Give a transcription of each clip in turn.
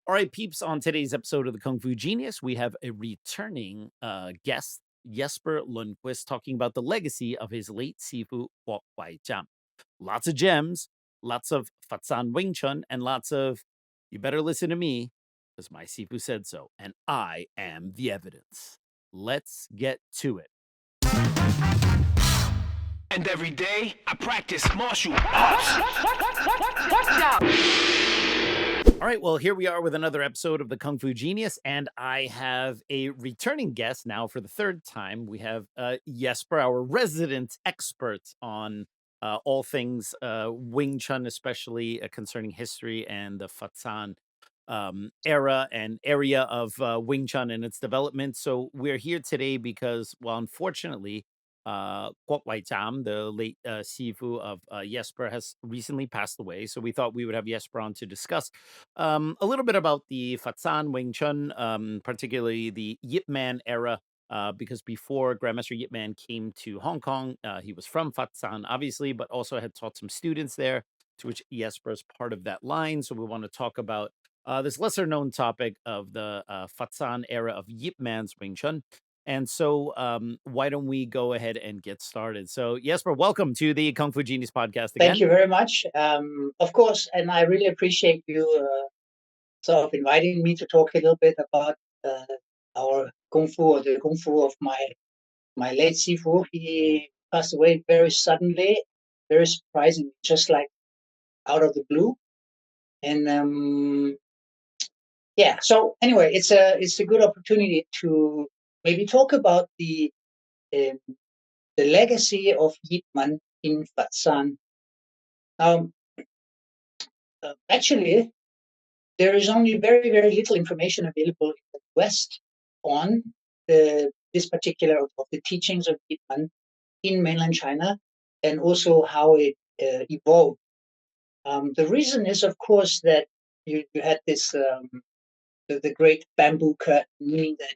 All right, peeps, on today's episode of the Kung Fu Genius, we have a returning guest, Jesper Lundqvist, talking about the legacy of his late Sifu, Gwok Wai Jaam. Lots of gems, lots of Fatsan Wing Chun, and lots of, you better listen to me, because my Sifu said so, and I am the evidence. Let's get to it. And every day, I practice martial arts. All right, well, here we are with another episode of the Kung Fu Genius, and I have a returning guest now for the third time. We have Yasper, our resident expert on all things Wing Chun, especially concerning history and the Fatsan era and area of Wing Chun and its development. So we're here today because, well, unfortunately, Gwok Wai Jaam, the late Sifu of Yasper, has recently passed away. So we thought we would have Yasper on to discuss a little bit about the Fatsan Wing Chun, particularly the Yip Man era. Because before Grandmaster Yip Man came to Hong Kong, he was from Fatsan, obviously, but also had taught some students there, to which Yasper is part of that line. So we want to talk about this lesser known topic of the Fatsan era of Yip Man's Wing Chun. And so, why don't we go ahead and get started? So, Jesper, welcome to the Kung Fu Genius podcast again. Thank you very much. Of course, and I really appreciate you sort of inviting me to talk a little bit about our Kung Fu, or the Kung Fu of my late Sifu. He passed away very suddenly, very surprisingly, just like out of the blue. And yeah, so anyway, it's a good opportunity to maybe talk about the legacy of Yip Man in Fatsan. Actually, there is only very, very little information available in the West on this particular of the teachings of Yip Man in mainland China, and also how it evolved. The reason is, of course, that you had this the great bamboo curtain, meaning that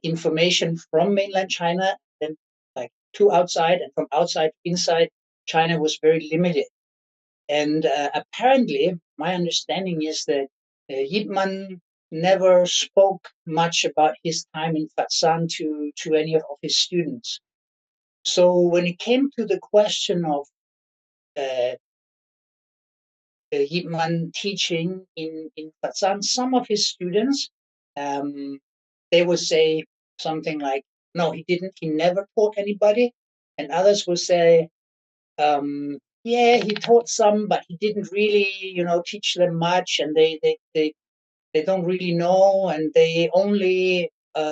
information from mainland China and like to outside and from outside to inside China was very limited. And apparently, my understanding is that Yip Man never spoke much about his time in Fatsan to any of his students. So when it came to the question of Yip Man teaching in Fatsan, some of his students, they would say something like, no, he didn't, he never taught anybody. And others would say, yeah, he taught some, but he didn't really, teach them much, and they don't really know, and they only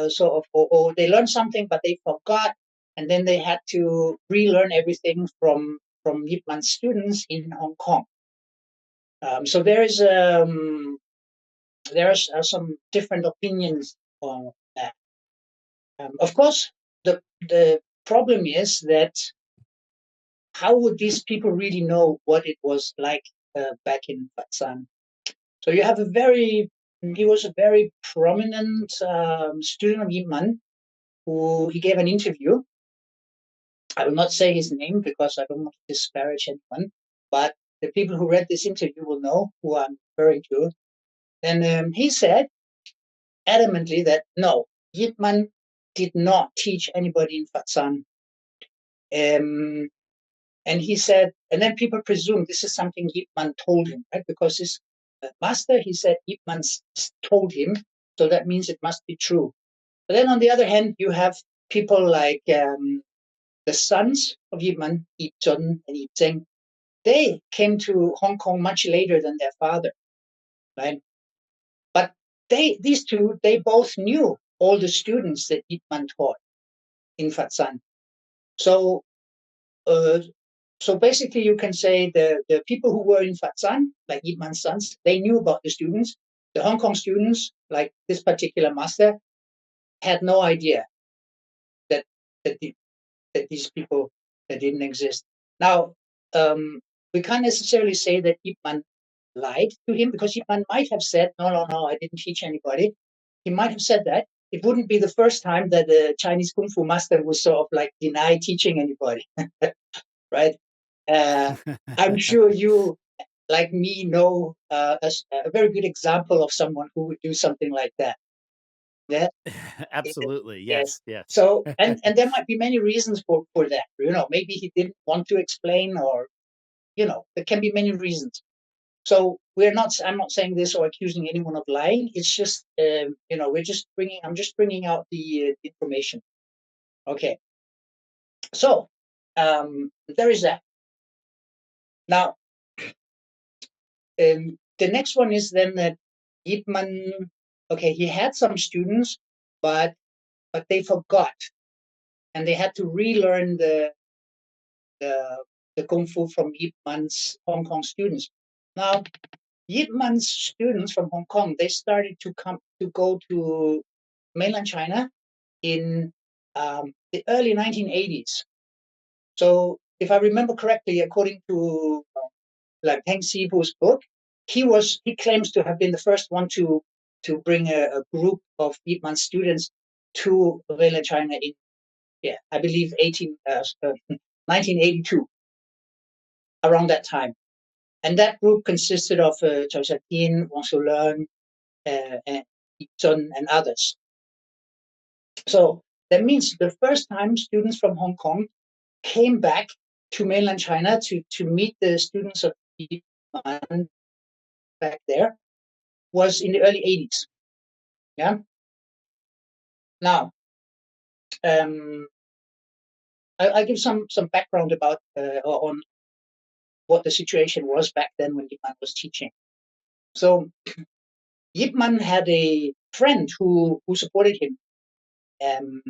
sort of, or they learned something, but they forgot, and then they had to relearn everything from Yip Man's students in Hong Kong. So there are some different opinions on that. Of course, the problem is that how would these people really know what it was like back in Fatsan? So you have he was a very prominent student of Yip Man, who he gave an interview. I will not say his name because I don't want to disparage anyone, but the people who read this interview will know who I'm referring to. And he said adamantly that no, Yip Man did not teach anybody in Fatsan. And he said, and then people presume this is something Yip Man told him, right? Because his master, he said, Yip Man told him, so that means it must be true. But then on the other hand, you have people like the sons of Yip Man, Yip Chun and Yip Zeng. They came to Hong Kong much later than their father, right? But these two, they both knew all the students that Yip Man taught in Fatsan. So basically, you can say the people who were in Fatsan, like Yip Man's sons, they knew about the students. The Hong Kong students, like this particular master, had no idea that these people that didn't exist. Now, we can't necessarily say that Yip Man lied to him, because Yip Man might have said, no, I didn't teach anybody. He might have said that. It wouldn't be the first time that the Chinese Kung Fu master would sort of like deny teaching anybody, right? I'm sure you, like me know a very good example of someone who would do something like that. Yeah. Absolutely. Yes. Yes. So, and there might be many reasons for that. Maybe he didn't want to explain, or there can be many reasons. So I'm not saying this or accusing anyone of lying. It's just, I'm just bringing out the information. Okay. So, there is that. Now, the next one is then that Yip Man, okay, he had some students, but they forgot, and they had to relearn the kung fu from Yip Man's Hong Kong students. Now, Yip Man's students from Hong Kong, they started to go to mainland China in the early 1980s. So, if I remember correctly, according to like Heng Sifu's book, he claims to have been the first one to bring a group of Yip Man students to mainland China in, I believe 1982, around that time. And that group consisted of Deane, Wong Learn, and Ison, and others. So that means the first time students from Hong Kong came back to mainland China to meet the students of Yip Man back there was in the early 80s. Yeah. Now, I'll give some background about on what the situation was back then when Yip Man was teaching. So Yip Man had a friend who supported him, and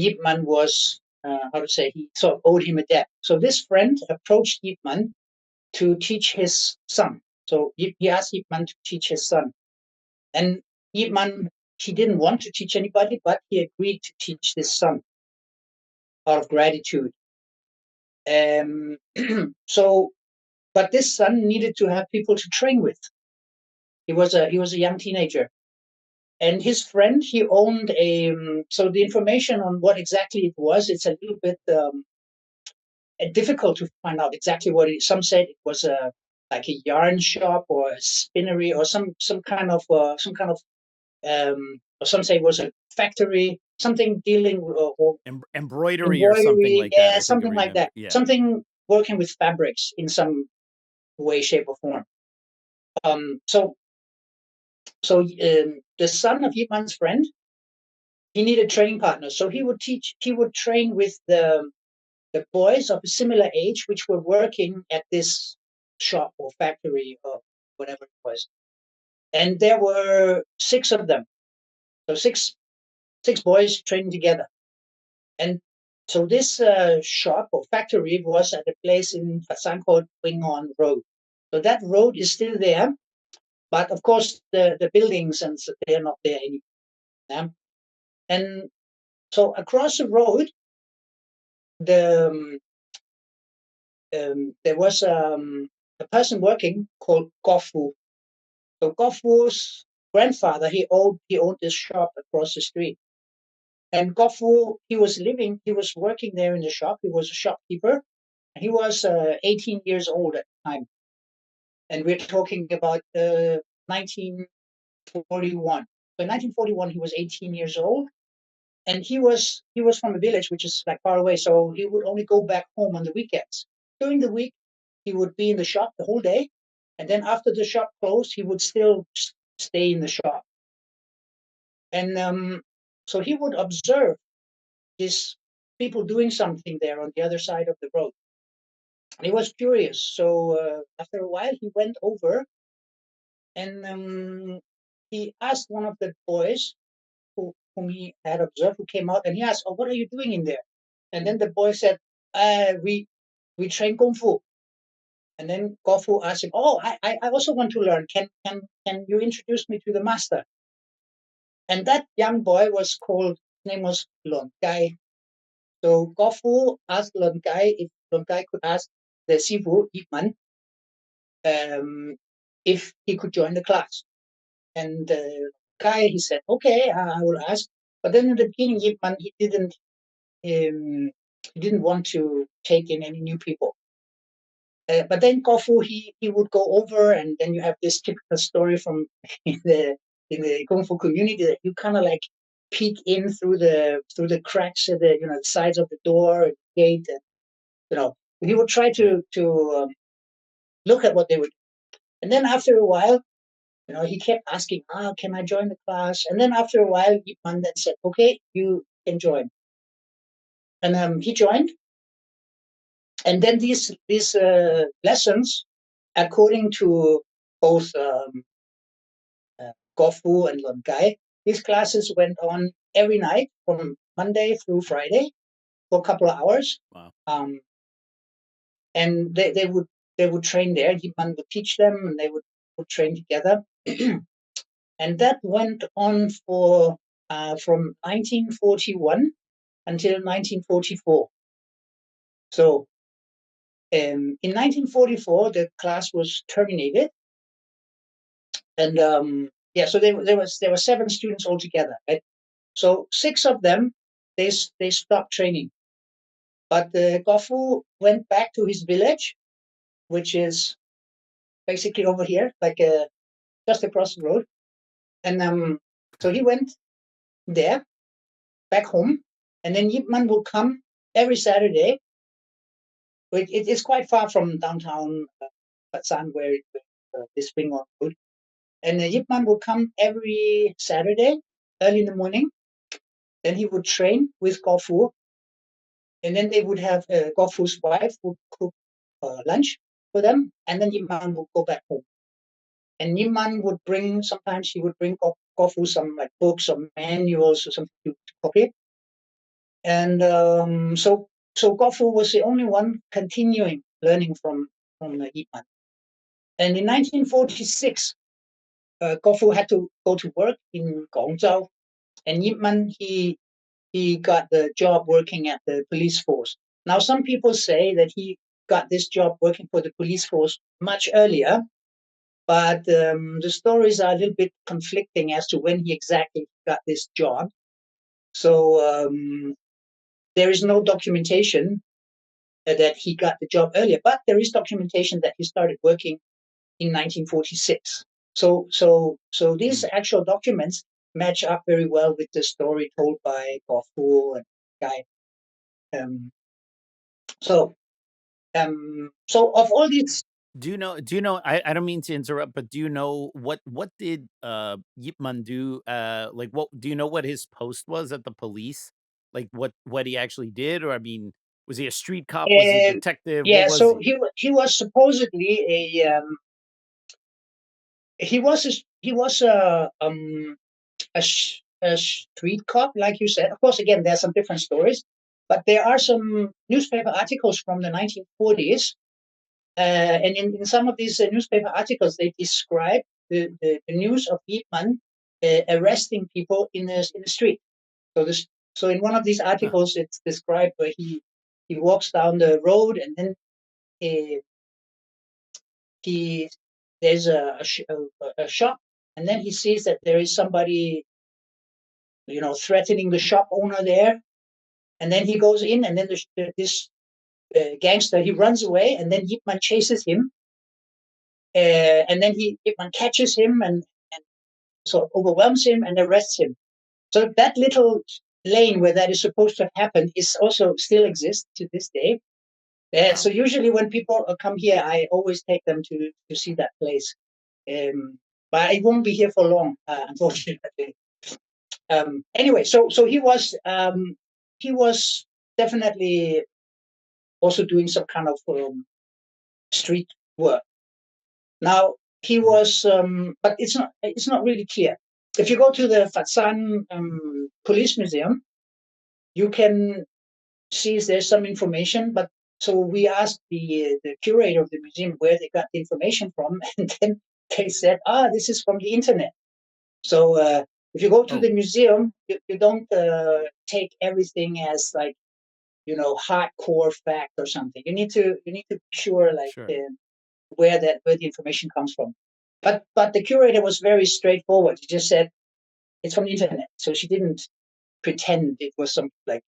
Yip Man was he sort of owed him a debt. So this friend approached Yip Man to teach his son. So he asked Yip Man to teach his son, and Yip Man, he didn't want to teach anybody, but he agreed to teach this son out of gratitude. So, but this son needed to have people to train with. He was a young teenager, and his friend, he owned a. So the information on what exactly it was, it's a little bit difficult to find out exactly what it is. Some said it was like a yarn shop or a spinnery or some kind of or some say it was a factory, something dealing or embroidery or something like that. Yeah, something like that. Yeah. Something working with fabrics in some way, shape, or form. So the son of Yip Man's friend, he needed training partners, so he would train with the boys of a similar age, which were working at this shop or factory or whatever it was. And there were 6 of them. So six boys training together. And so this shop or factory was at a place in Fatsan called Wingon Road. So that road is still there, but of course the buildings and so they are not there anymore. Yeah? And so across the road, there was a person working called Gwok Wai. So Gwok Wai's grandfather, he owned this shop across the street. And Gwok Wai, he was working there in the shop. He was a shopkeeper. He was 18 years old at the time. And we're talking about 1941. So in 1941, he was 18 years old. And he was from a village which is like far away. So he would only go back home on the weekends. During the week, he would be in the shop the whole day. And then after the shop closed, he would still stay in the shop. And so he would observe these people doing something there on the other side of the road. And he was curious. So after a while, he went over and he asked one of the boys whom he had observed, who came out, and he asked, "Oh, what are you doing in there?" And then the boy said, "We train kung fu." And then Gwok Wai asked him, "Oh, I also want to learn. Can you introduce me to the master?" And that young boy was called, his name was Lundqvist. So Gwok Wai asked Lundqvist if Lundqvist could ask the Sifu, Yip Man, if he could join the class. And the guy, he said, "Okay, I will ask." But then in the beginning, Yip Man, he didn't want to take in any new people. but then Kofu, he would go over, and then you have this typical story from in the Kung Fu community that you kind of like peek in through the cracks at the sides of the door, and gate, and he would try to look at what they would do. And then after a while, he kept asking, can I join the class? And then after a while, Yip Man then said, okay, you can join. And he joined. And then these lessons, according to both Gofu and Longai, these classes went on every night from Monday through Friday for a couple of hours. Wow. And they would train there. Yip Man would teach them, and they would train together. And that went on for from 1941 until 1944. So in 1944, the class was terminated, and so there were 7 students altogether, right? So 6 of them they stopped training, but Gofu went back to his village, which is basically over here, like just across the road, and so he went there back home, and then Yip Man will come every Saturday. It is quite far from downtown Fatsan, where this Wingon road. And Yip Man would come every Saturday, early in the morning. Then he would train with Gofu. And then they would have Gofu's wife would cook lunch for them. And then Yip Man would go back home. And Yip Man would sometimes he would bring Gofu some like books or manuals or something to copy. And so Gofu was the only one continuing learning from Yip Man. And in 1946, Gofu had to go to work in Guangzhou, and Yip Man he got the job working at the police force. Now, some people say that he got this job working for the police force much earlier, but the stories are a little bit conflicting as to when he exactly got this job. So there is no documentation that he got the job earlier, but there is documentation that he started working in 1946. So these actual documents match up very well with the story told by Gofu and Guy. So of all these, Do you know, I don't mean to interrupt, but do you know what did Yip Man do? Like, what do you know what his post was at the police? Like what he actually did? Or I mean, was he a street cop? Was he a detective? What yeah, was so he? he was supposedly he was a street cop, like you said. Of course, again, there are some different stories, but there are some newspaper articles from the 1940s. And in some of these newspaper articles, they describe the news of Yip Man arresting people in the street. So in one of these articles, it's described where he walks down the road, and then there's a shop, and then he sees that there is somebody threatening the shop owner there, and then he goes in, and then this gangster, he runs away, and then Yip Man chases him, and then Yip Man catches him and sort of overwhelms him and arrests him. So that little lane where that is supposed to happen is also still exists to this day. Wow. So usually when people come here, I always take them to see that place. But I won't be here for long, unfortunately. Anyway, so he was definitely also doing some kind of street work. Now he was, but it's not really clear. If you go to the Fatsan Police Museum, you can see there's some information. But so we asked the curator of the museum where they got the information from, and then they said, this is from the internet. So if you go to the museum, you don't take everything as like hardcore fact or something. You need to be sure where the information comes from. But the curator was very straightforward. He just said it's from the internet. So she didn't pretend it was some like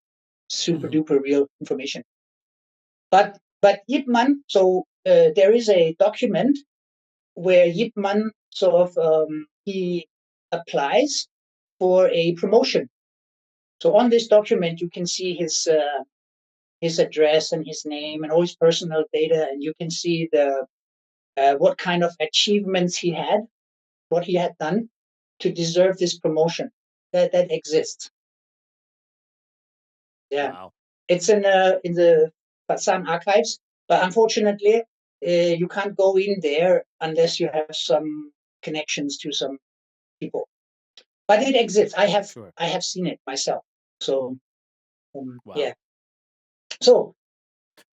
super duper real information. But Yip Man, so there is a document where Yip Man sort of he applies for a promotion. So on this document, you can see his address and his name and all his personal data, and you can see the what kind of achievements he had, what he had done to deserve this promotion. That exists. Yeah, Wow. it's in the Fatsan archives, but unfortunately, you can't go in there unless you have some connections to some people. But it exists. Sure. I have seen it myself. So Wow. yeah. So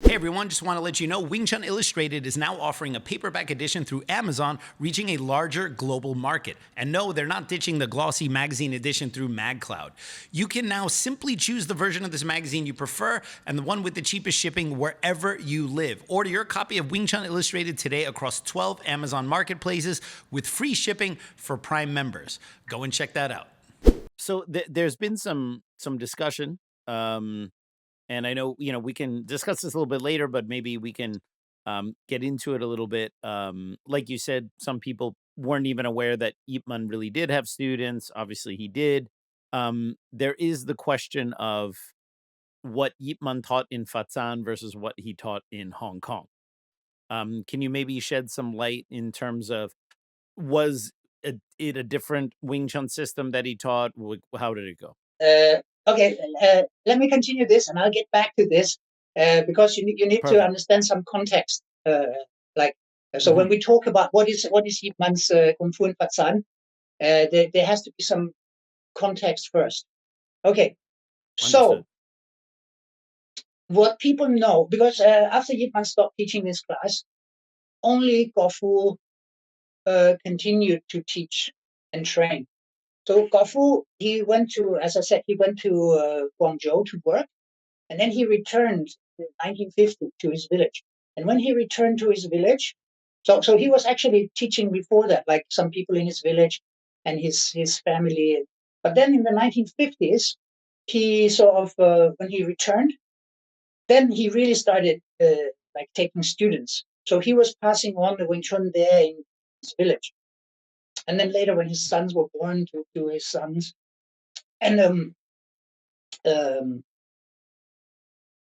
Hey everyone, just want to let you know Wing Chun Illustrated is now offering a paperback edition through Amazon, reaching a larger global market. And no, they're not ditching the glossy magazine edition through MagCloud. You can now simply choose the version of this magazine you prefer and the one with the cheapest shipping wherever you live. Order your copy of Wing Chun Illustrated today across 12 Amazon marketplaces with free shipping for Prime members. Go and check that out. So there's been some discussion, and I know we can discuss this a little bit later, but maybe we can get into it a little bit. Like you said, some people weren't even aware that Yip Man really did have students. Obviously, he did. There is the question of what Yip Man taught in Fatsan versus what he taught in Hong Kong. Can you maybe shed some light in terms of was it a different Wing Chun system that he taught? How did it go? okay, let me continue this, and I'll get back to this because you need Perfect. to understand some context. So Mhm. when we talk about what is Yip Man's Kung Fu in Fatsan, there has to be some context first. Okay, Understood. so what people know, because after Yip Man stopped teaching this class, only Gwok Fu continued to teach and train. So Gwok Fu, he went to, as I said, he went to Guangzhou to work, and then he returned in 1950 to his village. And when he returned to his village, so he was actually teaching before that, like some people in his village and his family. But then in the 1950s, he sort of when he returned, then he really started like taking students. So he was passing on the Wing Chun there in his village. And then later, when his sons were born, to his sons, and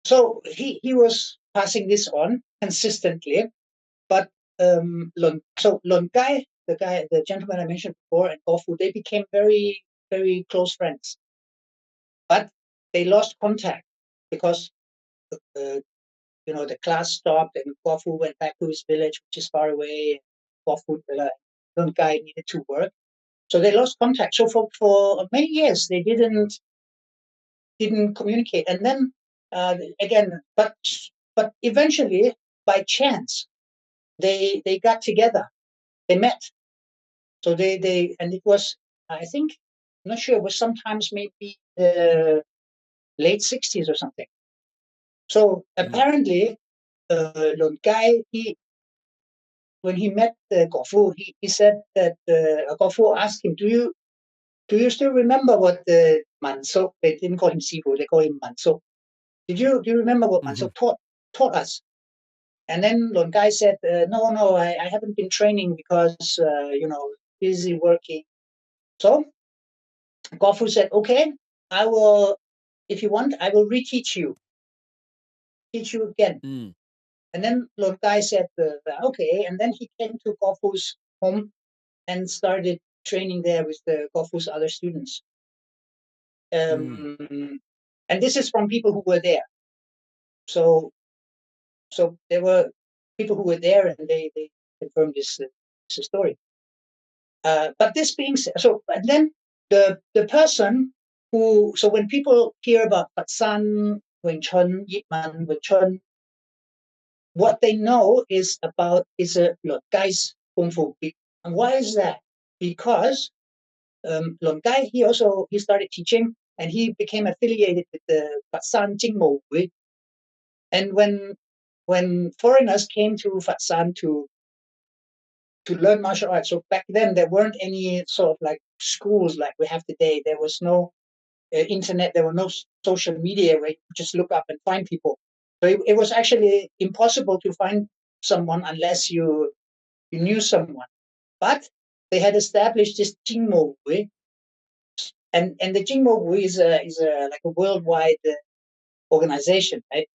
so he was passing this on consistently. But Lun Gai, the gentleman I mentioned before, and Gwok Fu, they became very, very close friends. But they lost contact because the class stopped, and Gwok Fu went back to his village, which is far away. Lun Gai needed to work, so they lost contact. So for many years, they didn't communicate. And then again, but eventually, by chance, they got together. They met. So they and it was, I think, I'm not sure, it was sometimes maybe late 60s or something. So apparently, Lun Gai, when he met Gwok Fu, he said that Gwok Fu asked him, do you still remember what the Manso, they didn't call him Sifu, they call him Manso. Do you remember what Manso taught us? And then Lun Gai said, no, I haven't been training because, busy working. So Gwok Fu said, okay, I will, if you want, I will teach you again. Mm. And then Lun Gai said, okay. And then he came to Gwok Fu's home and started training there with the Gwok Fu's other students. And this is from people who were there. So there were people who were there, and they confirmed this story. But this being said, and then the person who, so when people hear about Fatsan, Wing Chun, Yip Man, Wing Chun, what they know is a Lun Gai's Kung Fu. And why is that? Because Lun Gai, he started teaching, and he became affiliated with the Fatsan Jingmo. And when foreigners came to Fatsan to learn martial arts, so back then there weren't any sort of like schools like we have today. There was no internet, there were no social media where you could just look up and find people. So it was actually impossible to find someone unless you knew someone. But they had established this Jingmo-wui, and the Jingmo-wui is like a worldwide organization, right?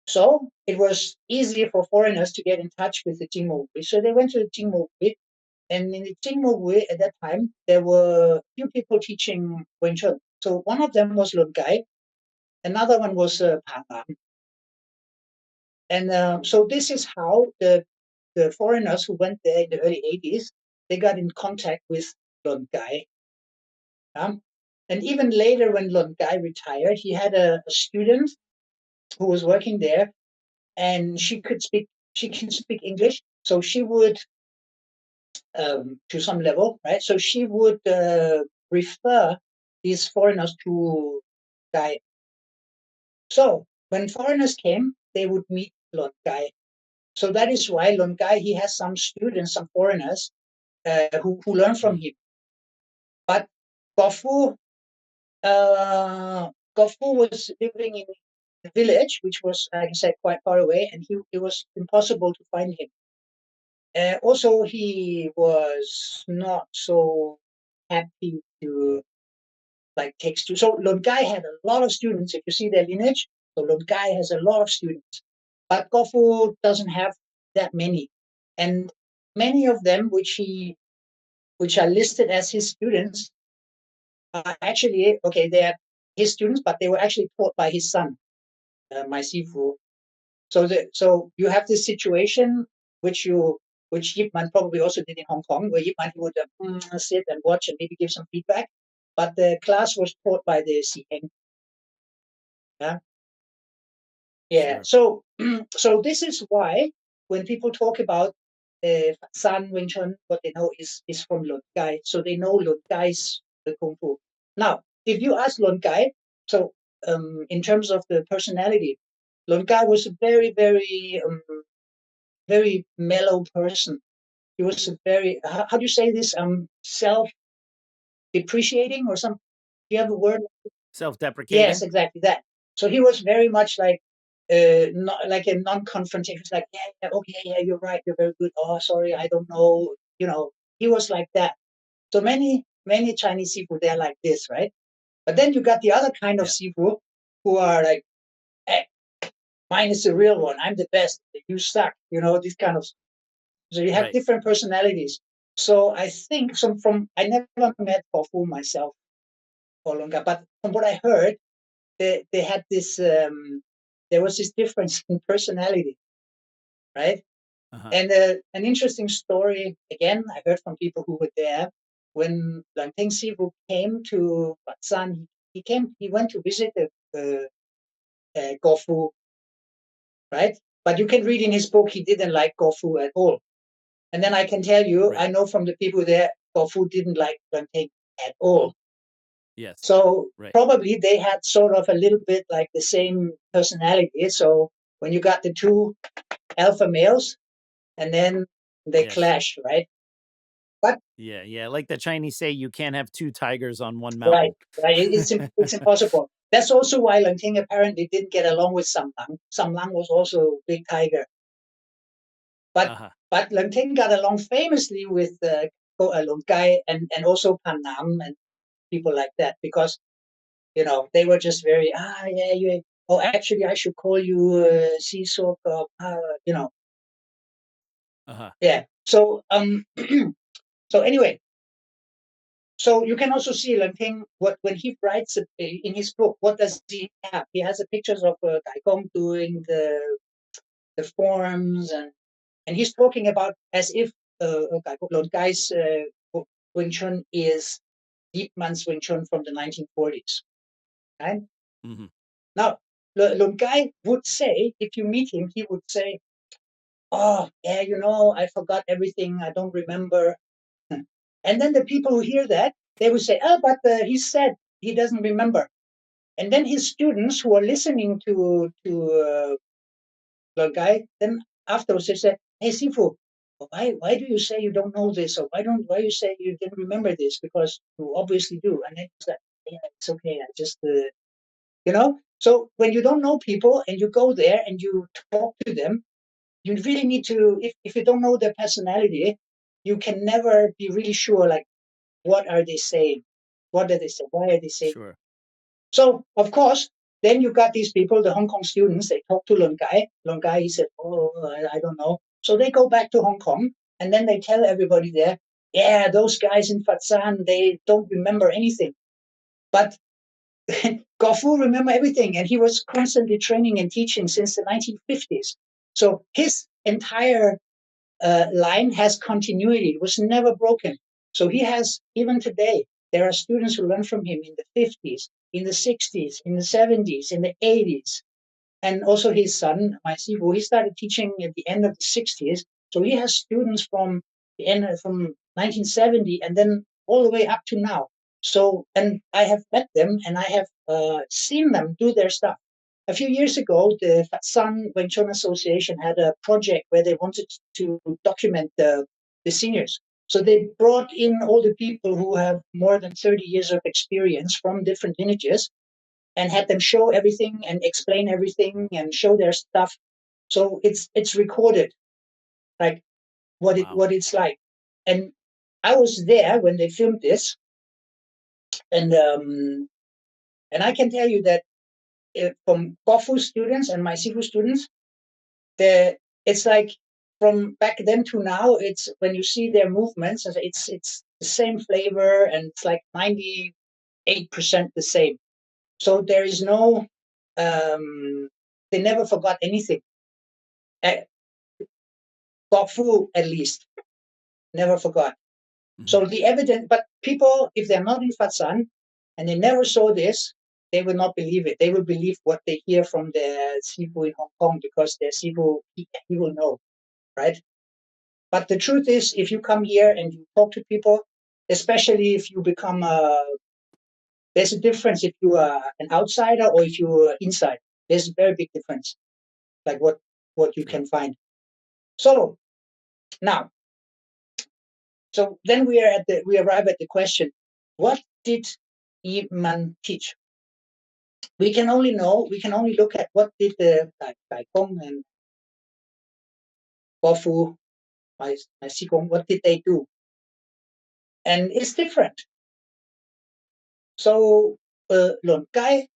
So it was easy for foreigners to get in touch with the Jingmo-wui. So they went to the Jingmo-wui, and in the Jingmo-wui at that time, there were a few people teaching Wing Chun. So one of them was Lundqvist, another one was Perna. And so this is how the foreigners who went there in the early 80s, they got in contact with Lundqvist. And even later when Lundqvist retired, he had a student who was working there, and she can speak English, so she would to some level, right? So she would refer these foreigners to Guy. So when foreigners came, they would meet Lundqvist. So that is why Lundqvist, he has some students, some foreigners who learn from him. But Gofu was living in the village, which was, like I said, quite far away, and it was impossible to find him. Also, he was not so happy to take students. So Lundqvist had a lot of students. If you see their lineage, so Lundqvist has a lot of students, but Gofu doesn't have that many, and many of them, which are listed as his students, are actually they are his students, but they were actually taught by his son, my Sifu. So you have this situation which Yip Man probably also did in Hong Kong, where Yip Man would sit and watch and maybe give some feedback, but the class was taught by the CN. Yeah. Sure. So this is why when people talk about Fatsan Wing Chun, what they know is from Lundqvist. So they know Lundqvist's Kung Fu. Now, if you ask Lundqvist, so in terms of the personality, Lundqvist was a very, very, very mellow person. He was a very, how do you say this? Self-depreciating or something. Do you have a word? Self-deprecating? Yes, exactly that. So he was very much like, not like a non-confrontation. Like, yeah, okay, yeah, you're right, you're very good. Oh, sorry, I don't know. He was like that. So many Chinese Sifu, they're like this, right? But then you got the other kind of Sifu who are like, hey, mine is the real one. I'm the best. You suck. This kind of. So you have different personalities. So I think I never met Gofu myself for longer, but from what I heard, they had this. There was this difference in personality, right? And an interesting story again, I heard from people who were there when Langting Sifu came to Fatsan. He went to visit Gofu, right? But you can read in his book he didn't like Gofu at all. And then I can tell you, I know from the people there, Gofu didn't like Langting at all. Yes. So probably they had sort of a little bit like the same personality. So when you got the two alpha males, and then they clash, right? But yeah, like the Chinese say, you can't have two tigers on one mountain. Right. It's impossible. That's also why Langting apparently didn't get along with Sam Lang. Sam Lang was also a big tiger. But Langting got along famously with Lundqvist and also Pan Nam and people like that, because they were just very actually I should call you Sisok, yeah. So so anyway, so you can also see Langting when he writes in his book, what does he have? He has pictures of Gai Gong doing the forms, and he's talking about as if Lundqvist's Wing Chun is Yip Man's Wing Chun from the 1940s. Right? Mm-hmm. Now, Lundqvist would say, if you meet him, he would say, oh, yeah, I forgot everything. I don't remember. And then the people who hear that, they would say, oh, but he said he doesn't remember. And then his students who are listening to the guy, then afterwards they say, hey, Sifu, why do you say you don't know this? Or why you say you didn't remember this? Because you obviously do. And then it's like, yeah, it's okay. I just, So when you don't know people and you go there and you talk to them, you really need to, if you don't know their personality, you can never be really sure, like, what are they saying? What are they saying? Why are they saying? Sure. So, of course, then you got these people, the Hong Kong students, they talk to Lun Gai. Lun Gai, he said, oh, I don't know. So they go back to Hong Kong, and then they tell everybody there, yeah, those guys in Fatsan, they don't remember anything. But Gofu remember everything, and he was constantly training and teaching since the 1950s. So his entire line has continuity. It was never broken. So he has, even today, there are students who learn from him in the 50s, in the 60s, in the 70s, in the 80s. And also his son, my Sifu, he started teaching at the end of the 60s. So he has students from the end from 1970 and then all the way up to now. So, and I have met them and I have seen them do their stuff. A few years ago, the Fatsan Wing Chun Association had a project where they wanted to document the seniors. So they brought in all the people who have more than 30 years of experience from different lineages and had them show everything and explain everything and show their stuff. So it's recorded, like what it's like. And I was there when they filmed this, and I can tell you that from Kofu students and my Sifu students, it's like from back then to now, it's when you see their movements, it's the same flavor and it's like 98% the same. So there is no, they never forgot anything. Kofu, at least, never forgot. So the evidence, but people, if they're not in Fatsan and they never saw this, they will not believe it. They will believe what they hear from their Sifu in Hong Kong because their Sifu, he will know, right? But the truth is, if you come here and you talk to people, especially if you become there's a difference if you are an outsider or if you're inside. There's a very big difference, like what you can find. So now, so then we arrive at the question: what did Yip Man teach? We can only look at what did the Gai Gong and Bofu, my Xigong, what did they do? And it's different. So Lun Gai,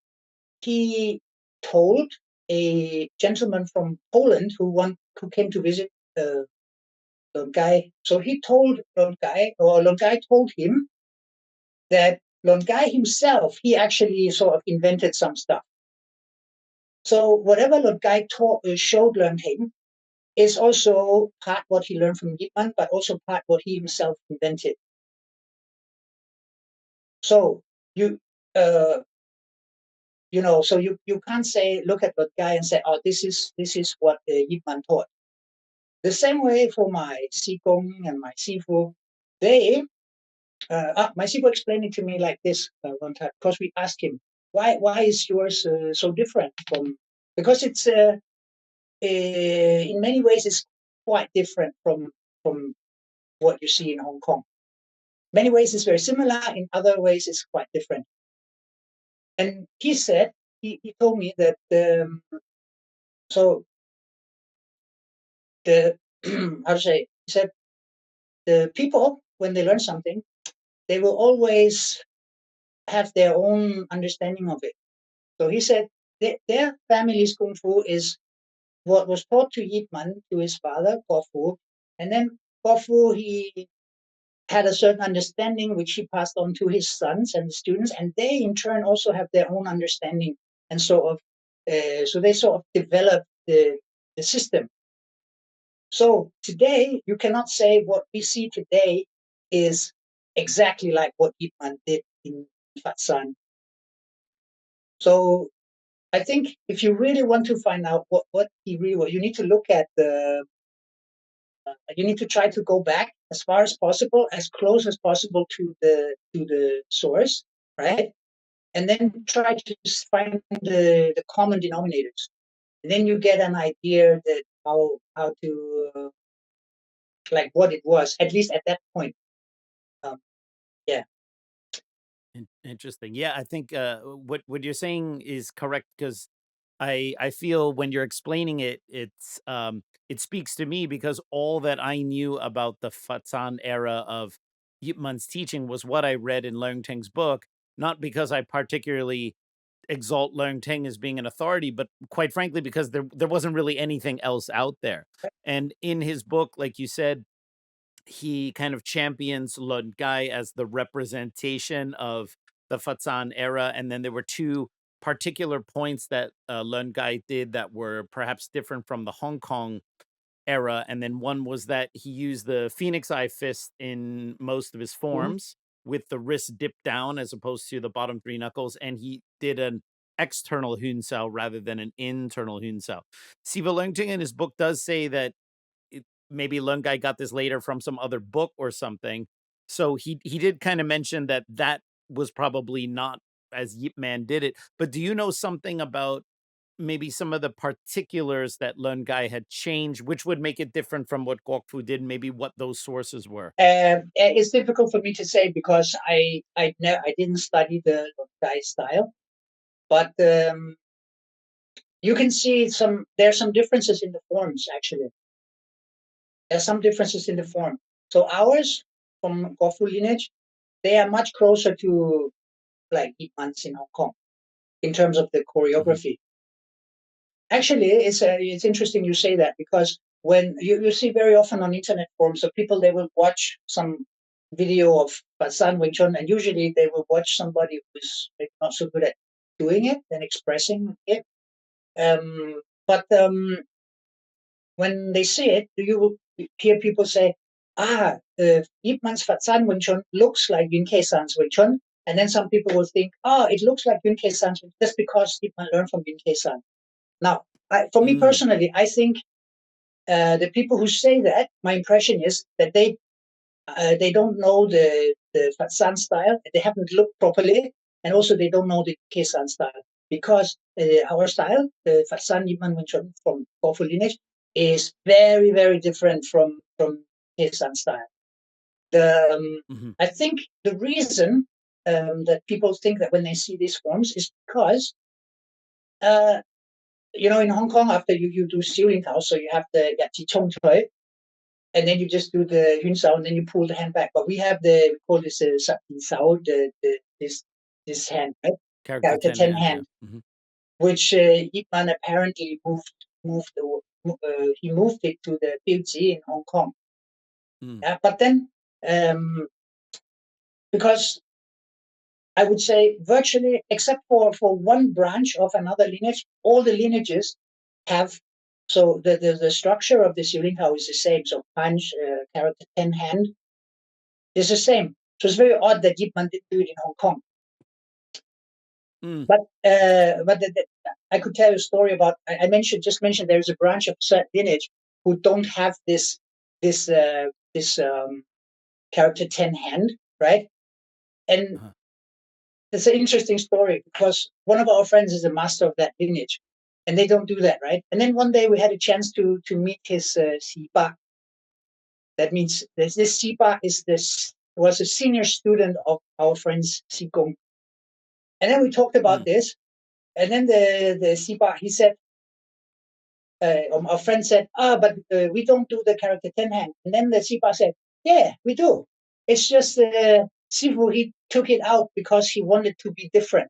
he told a gentleman from Poland who came to visit Lun Gai. So he told Lun Gai, or Lun Gai told him that Lun Gai himself, he actually sort of invented some stuff. So whatever Lun Gai learned him is also part what he learned from Yip Man, but also part what he himself invented. So you know, so you can't say look at Lun Gai and say, oh, this is what Yip Man taught. The same way for my Xigong and my Sifu, they my Sifu explained it to me like this one time, because we asked him why is yours so different from, because it's in many ways it's quite different from what you see in Hong Kong. Many ways it's very similar, in other ways it's quite different. And he said, he told me that so the how to say, he said the people when they learn something, they will always have their own understanding of it. So he said their family's kung fu is what was taught to Yip Man, to his father, Kofu, and then Kofu, he had a certain understanding which he passed on to his sons and students, and they in turn also have their own understanding, and sort of so they sort of develop the system. So today you cannot say what we see today is exactly like what Yip Man did in Fatsan. So I think if you really want to find out what he really was, you need to look at you need to try to go back as far as possible, as close as possible to the source, right? And then try to find the common denominators. And then you get an idea that how to like what it was, at least at that point. Yeah. Interesting. Yeah, I think what you're saying is correct because I feel when you're explaining it, it's it speaks to me because all that I knew about the Fatsan era of Yip Man's teaching was what I read in Leung Ting's book, not because I particularly exalt Leung Ting as being an authority, but quite frankly, because there wasn't really anything else out there. And in his book, like you said, he kind of champions Lun Gai as the representation of the Fatsan era. And then there were two particular points that Lun Gai did that were perhaps different from the Hong Kong era. And then one was that he used the Phoenix Eye fist in most of his forms with the wrist dipped down as opposed to the bottom three knuckles. And he did an external Hun Sao rather than an internal Hun Sao. Siva Leungting in his book does say that maybe Lung Gai got this later from some other book or something. So he did kind of mention that that was probably not as Yip Man did it. But do you know something about maybe some of the particulars that Lun Gai had changed, which would make it different from what Gwok Fu did, maybe what those sources were? It's difficult for me to say because I didn't study the Lun Gai style, but you can see there's some differences in the forms actually. There's some differences in the form. So ours from Gwok Fu lineage, they are much closer to like Yip Man's in Hong Kong in terms of the choreography. Actually, it's interesting you say that because when you see very often on internet forums of people, they will watch some video of Fatsan Wing Chun, and usually they will watch somebody who's maybe not so good at doing it and expressing it. But when they see it, you will hear people say, Yip Man's Fatsan Wing Chun looks like Yun Kei-san's Wing Chun. And then some people will think, it looks like Yun Kei-san's Wing Chun just because Yip Man learned from Yun Kei-san. Now, for me personally, I think the people who say that, my impression is that they don't know the Fatsan style, they haven't looked properly, and also they don't know the Kei-san style. Because our style, the Fatsan Yip Man Wing Chun from Gwok Fu lineage, is very, very different from Kei-san style. I think the reason that people think that when they see these forms is because in Hong Kong, after you do ceiling tao, so you have the Yati Chong Choi, and then you just do the Yun Sao, and then you pull the hand back. But we call this Sakti Sao, this hand, right? Character 10 hand, which Yip Man apparently moved it to the Bilji in Hong Kong. But then, because I would say virtually, except for one branch of another lineage, all the lineages have, so the structure of the ceiling tao is the same. So punch, character 10 hand is the same. So it's very odd that Yip Man didn't do it in Hong Kong. But I could tell you a story about, I just mentioned there is a branch of certain lineage who don't have this character 10 hand, right? And it's an interesting story because one of our friends is a master of that lineage, and they don't do that, right? And then one day we had a chance to meet his Sipa. That means this Sipa was a senior student of our friend's Sikong. And then we talked about this, and then the Sipa, he said, our friend said, but we don't do the character 10 hand. And then the Sipa said, yeah, we do. It's just Sifu, he took it out because he wanted to be different.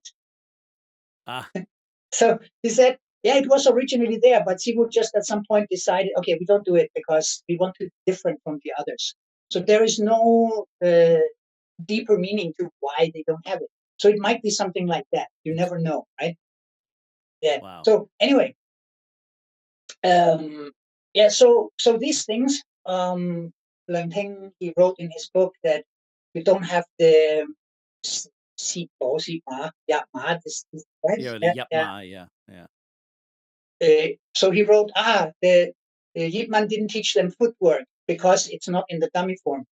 So he said, yeah, it was originally there, but Sifu just at some point decided, okay, we don't do it because we want to be different from the others. So there is no deeper meaning to why they don't have it. So it might be something like that. You never know, right? Yeah. Wow. So anyway, so these things, Leung Ting, he wrote in his book that we don't have the Sipo, Sima, Yap Ma, this right? Yeah, the Yap Ma, yeah. So he wrote, the Yip Man didn't teach them footwork because it's not in the dummy form.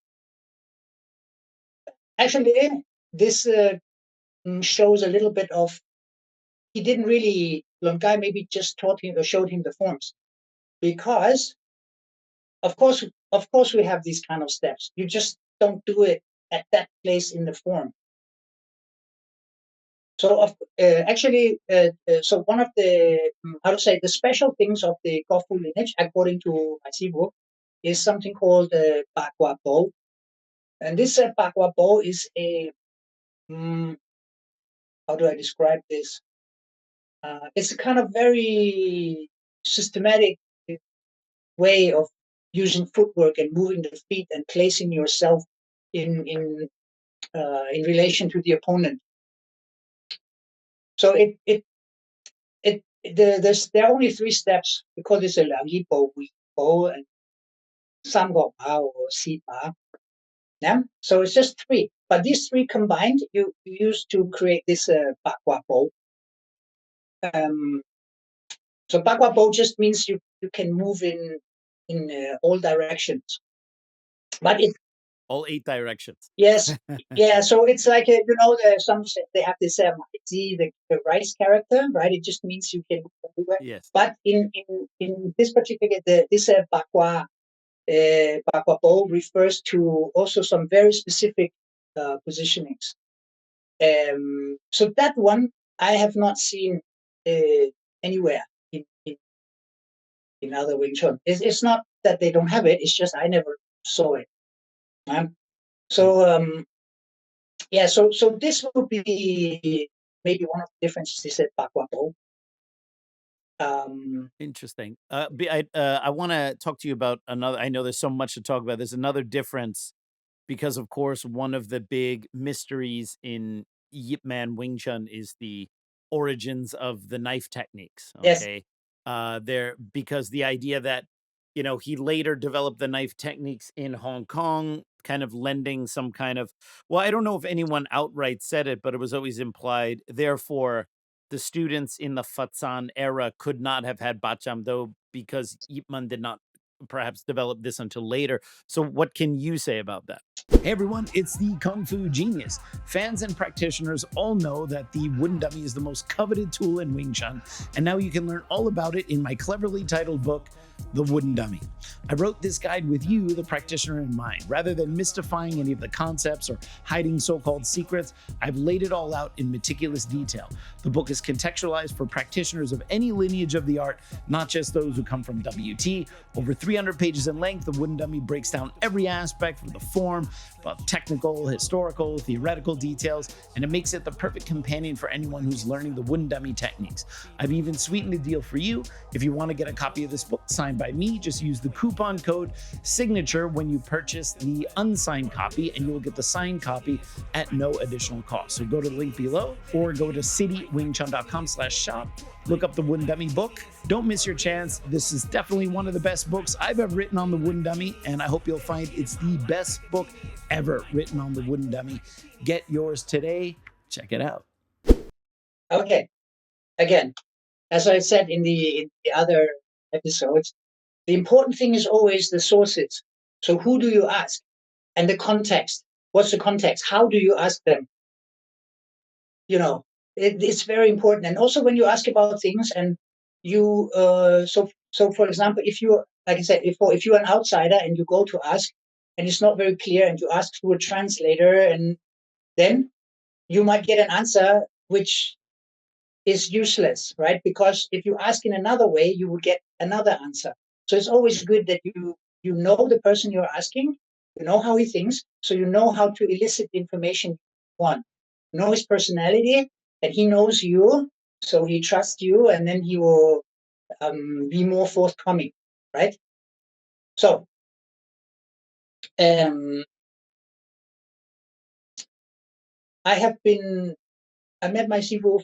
Actually, this shows a little bit of, he didn't really, Lung Gai maybe just taught him or showed him the forms. Because, of course we have these kind of steps. You just don't do it at that place in the form. Actually, so one of the the special things of the Gwok lineage, according to my Sifu, is something called Bagua bow, and this Bagua bow is a how do I describe this? It's a kind of very systematic way of using footwork and moving the feet and placing yourself in relation to the opponent. So there are only 3 steps. We call this a Yip bow and Samgok Ma or Seed Ma. Yeah, so it's just 3. But these 3 combined, you use to create this Bagua bow. So Bagua bow just means you can move in all directions. But it all 8 directions. Yes, yeah. So it's like some say they have this the rice character, right? It just means you can move everywhere. Yes. But in this particular this Bagua bow refers to also some very specific positionings. So that one I have not seen anywhere in other Wing Chun. It's not that they don't have it. It's just I never saw it. So yeah, so this would be maybe one of the differences. They said Bagua bow. Interesting. I want to talk to you about another. I know there's so much to talk about. There's another difference because, of course, one of the big mysteries in Yip Man Wing Chun is the origins of the knife techniques. Okay, there because the idea that he later developed the knife techniques in Hong Kong, kind of lending some kind of I don't know if anyone outright said it, but it was always implied. Therefore, the students in the Fatsan era could not have had Bat Jam Do because Yip Man did not perhaps develop this until later. So what can you say about that? Hey everyone, it's the Kung Fu Genius. Fans and practitioners all know that the wooden dummy is the most coveted tool in Wing Chun, and now you can learn all about it in my cleverly titled book, The Wooden Dummy. I wrote this guide with you, the practitioner, in mind. Rather than mystifying any of the concepts or hiding so-called secrets, I've laid it all out in meticulous detail. The book is contextualized for practitioners of any lineage of the art, not just those who come from WT. Over 300 pages in length, The Wooden Dummy breaks down every aspect from the form, technical, historical, theoretical details, and it makes it the perfect companion for anyone who's learning the wooden dummy techniques. I've even sweetened the deal for you. If you want to get a copy of this book signed by me, just use the coupon code SIGNATURE when you purchase the unsigned copy, and you will get the signed copy at no additional cost. So go to the link below or go to citywingchun.com/shop. Look up the Wooden Dummy book. Don't miss your chance. This is definitely one of the best books I've ever written on the wooden dummy, and I hope you'll find it's the best book ever written on the wooden dummy. Get yours today. Check it out. Okay. Again, as I said in the other episodes, the important thing is always the sources. So who do you ask? And the context. What's the context? How do you ask them? It's very important. And also when you ask about things and you, so for example, if you, like I said before, if you're an outsider and you go to ask and it's not very clear and you ask through a translator, and then you might get an answer which is useless, right? Because if you ask in another way, you will get another answer. So it's always good that you know the person you're asking, you know how he thinks, so you know how to elicit information you want. You know his personality, and he knows you, so he trusts you, and then he will be more forthcoming, right? So I met my Sifu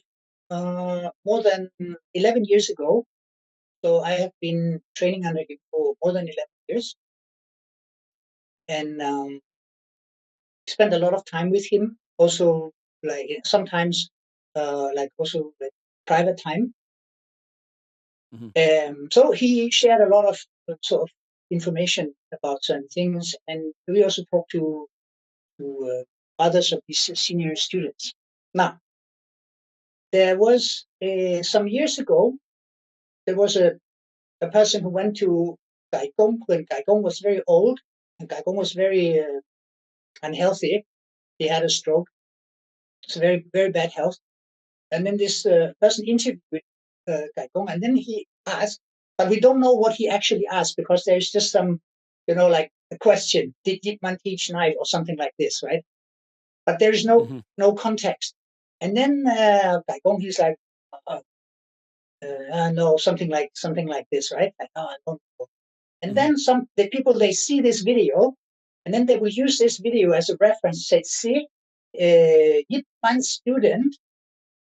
more than 11 years ago. So I have been training under him for more than 11 years, and spent a lot of time with him. Also, like sometimes, also like private time. So he shared a lot of sort of information about certain things, and we also talked to others of his senior students. Now, there was some years ago, there was a person who went to Gaigong when Gaigong was very old and Gaigong was very unhealthy. He had a stroke. It's very, very bad health. and then this person interviewed Gaigong, and then he asked, but we don't know what he actually asked because there's just some, like a question: did Yip Man teach knife or something like this, right? But there is no context. And then Gaigong, he's like, no, something like this, right? Like, I don't know. And then the people, they see this video, and then they will use this video as a reference. Say, see, Yip Man's student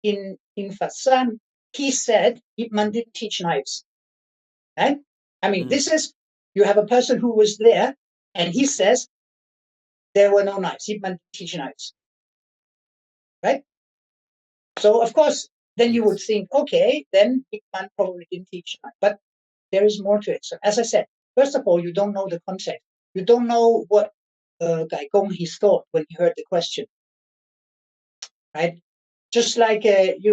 in Fatsan, he said Yip Man didn't teach knives. Right? I mean, this is, you have a person who was there, and he says there were no knives. Yip Man didn't teach knives. Right? So, of course, then you would think, okay, then Yip Man probably didn't teach knives. But there is more to it. So, as I said, first of all, you don't know the context. You don't know what Gaigong he thought when he heard the question. Right? Just like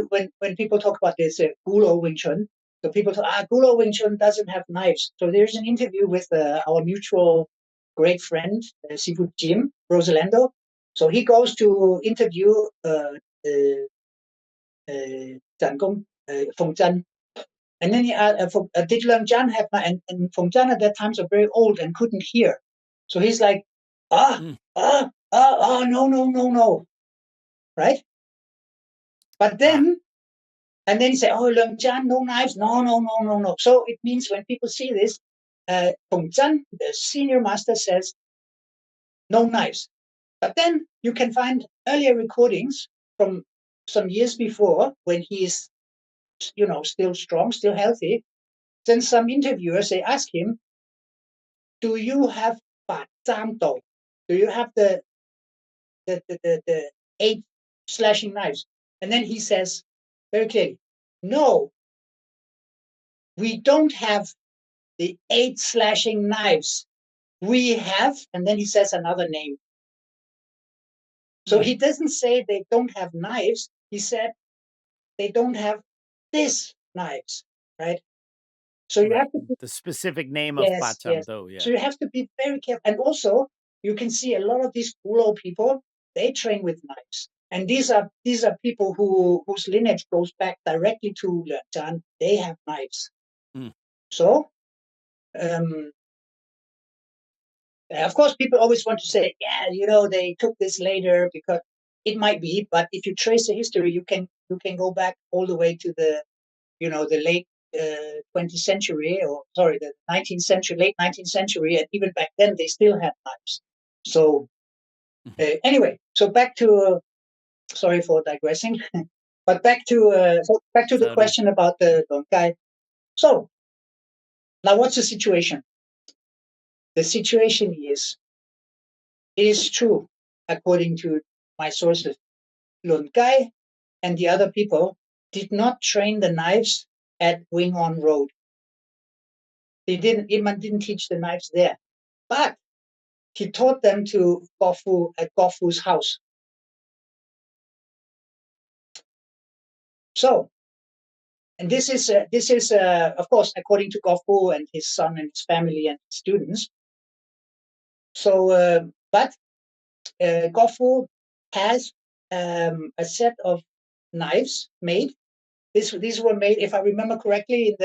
when people talk about this Gulo Wing Chun, so people talk, Gulo Wing Chun doesn't have knives. So there's an interview with our mutual great friend, Sifu Jim Rosalendo. So he goes to interview Feng Zhan. And then did Leung Jan have, and Feng Zhan at that time was very old and couldn't hear. So he's like, no. Right? But then, and then he said, oh, Leung Jan, no knives. No. So it means when people see this, Feng Zhan, the senior master, says, no knives. But then you can find earlier recordings from some years before when he's, still strong, still healthy. Then some interviewers, they ask him, do you have Fatsan? Do you have the 8 slashing knives? And then he says very clearly, no, we don't have the 8 slashing knives. We have, and then he says another name. So he doesn't say they don't have knives. He said they don't have this knives, right? So you have to be, the specific name of Fatsan, though. Yeah. So you have to be very careful. And also, you can see a lot of these Gulo people, they train with knives. And these are people whose lineage goes back directly to Leung Jan. They have knives. So, of course, people always want to say, yeah, they took this later, because it might be. But if you trace the history, you can go back all the way to the late 20th century, the 19th century, late 19th century, and even back then they still had knives. So anyway, so back to sorry for digressing, but back to the question about the Donkai. So now, what's the situation? The situation is, it is true, according to my sources, Lundqvist and the other people did not train the knives at Wingon Road. They didn't. Yip Man didn't teach the knives there, but he taught them to Gwok at Gwok's house. So, and this is of course according to Gwok and his son and his family and his students. So, but Gwok has a set of knives made. These were made, if I remember correctly,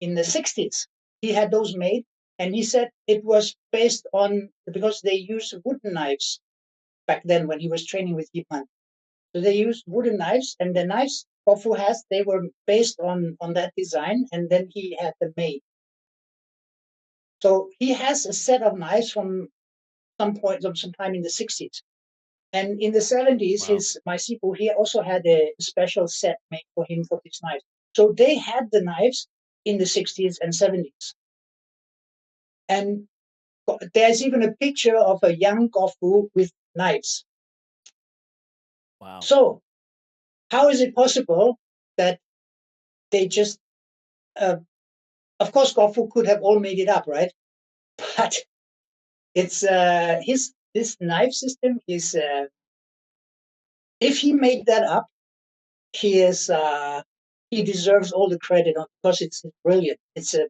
in the 60s. He had those made, and he said it was based on, because they used wooden knives back then when he was training with Yip Man. So they used wooden knives, and the knives Gwok has, they were based on that design, and then he had them made. So he has a set of knives from sometime in the 60s. And in the 70s, my Sifu, he also had a special set made for him for these knives. So they had the knives in the 60s and 70s. And there's even a picture of a young Gwok with knives. Wow. So how is it possible that they just, of course, Gwok could have all made it up, right? But it's this knife system is, if he made that up, he deserves all the credit because it's brilliant. It's a